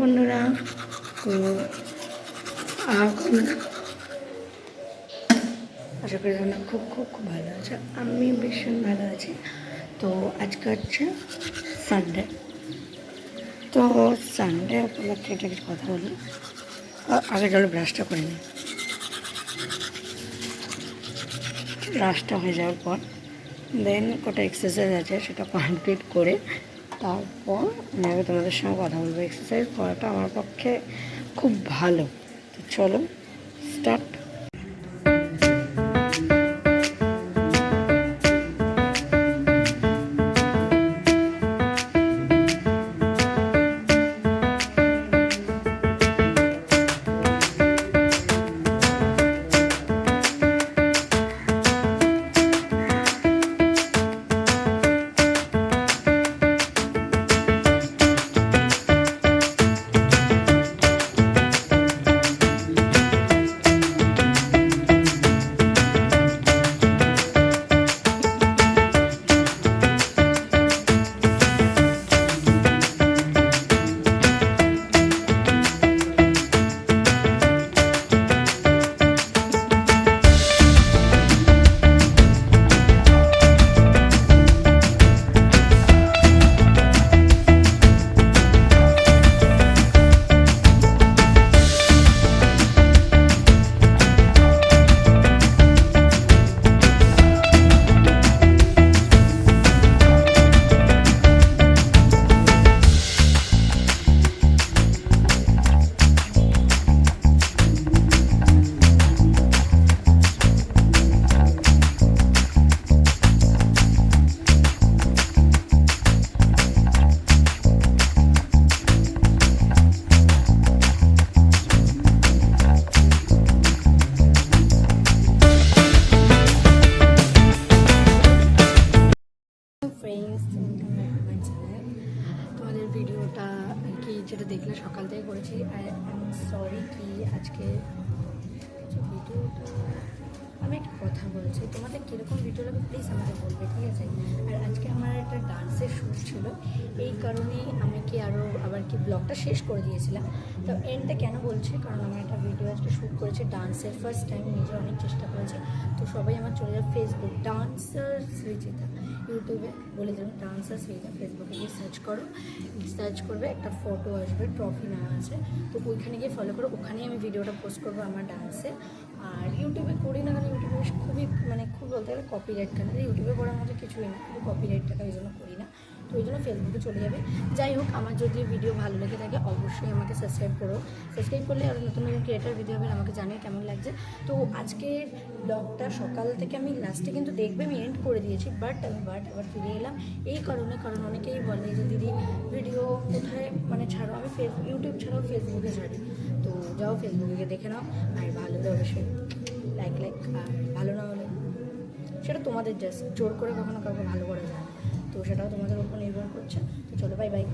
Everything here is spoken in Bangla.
বন্ধুরা, তো আশা করি তোমরা খুব খুব খুব ভালো আছো। আমি ভীষণ ভালো আছি। তো আজকে হচ্ছে সানডে, তো সানডে উপলক্ষে একটা কিছু কথা বলি। আগে চলো ব্রাশটা করে নিই। ব্রাশটা হয়ে যাওয়ার পর দেন কটা এক্সারসাইজ আছে সেটা কমপ্লিট করে তারপর আমি তোমাদের সঙ্গে কথা বলবো। এক্সারসাইজ করাটা আমার পক্ষে খুব ভালো। তো চলো স্টার্ট। তোমাদের ভিডিওটা আর কি যেটা দেখলে সকাল থেকে করেছি। আর সরি কি আজকে ভিডিওটা আমি একটা কথা বলছি, তোমাদের কীরকম ভিডিও লাগবে প্লিজ আমাকে বলবে, ঠিক আছে? আর আজকে আমার একটা ডান্সের শ্যুট ছিল, এই কারণেই আমি কি আবার কি ব্লগটা শেষ করে দিয়েছিলাম। তো এন্ডটা কেন বলছি, কারণ আমার একটা ভিডিও আজকে শ্যুট করেছে ডান্সের, ফার্স্ট টাইম, নিজে অনেক চেষ্টা করেছি। তো সবাই আমার চলে যাবে ফেসবুক ডান্সার সৃজিতা, ইউটিউবে বলে দেবেন ডান্সার সৃজিতা, ফেসবুকে গিয়ে সার্চ করবে, একটা ফটো আসবে, ট্রফি নেওয়া আছে, তো ওইখানে গিয়ে ফলো করো। ওখানেই আমি ভিডিওটা পোস্ট করবো আমার ডান্সে। আর ইউটিউবে করি না, কারণ ইউটিউবে খুব বলতে গেলে কপিরাইট টাকা, ইউটিউবে করার মতো কিছুই না, কিন্তু কপিরাইট টাকা ওই জন্য করি না। তো ওই জন্য ফেসবুকে চলে যাবে। যাই হোক, আমার যদি ভিডিও ভালো লেগে থাকে অবশ্যই আমাকে সাবস্ক্রাইব করো। সাবস্ক্রাইব করলে আরও নতুন নতুন ক্রিয়েটার ভিডিও হবে, আমাকে জানিয়ে কেমন লাগছে। তো আজকে ব্লগটা সকাল থেকে আমি লাস্টে কিন্তু দেখবে আমি এন্ড করে দিয়েছি, বাট আবার ফিরে এলাম এই কারণ অনেকেই বলে যে দিদি ভিডিও কোথায় ছাড়ো। আমি ইউটিউব ছাড়াও ফেসবুকে ছাড়ি, তো যাও ফেসবুকে গিয়ে দেখে নাও। আর ভালো তো অবশ্যই লাইক আর ভালো না হলে সেটা তোমাদের জাস্ট, জোর করে কখনো কাউকে ভালো করা যায় না, তো সেটাও তোমাদের উপর নির্ভর করছে। তো চলো, বাই বাই।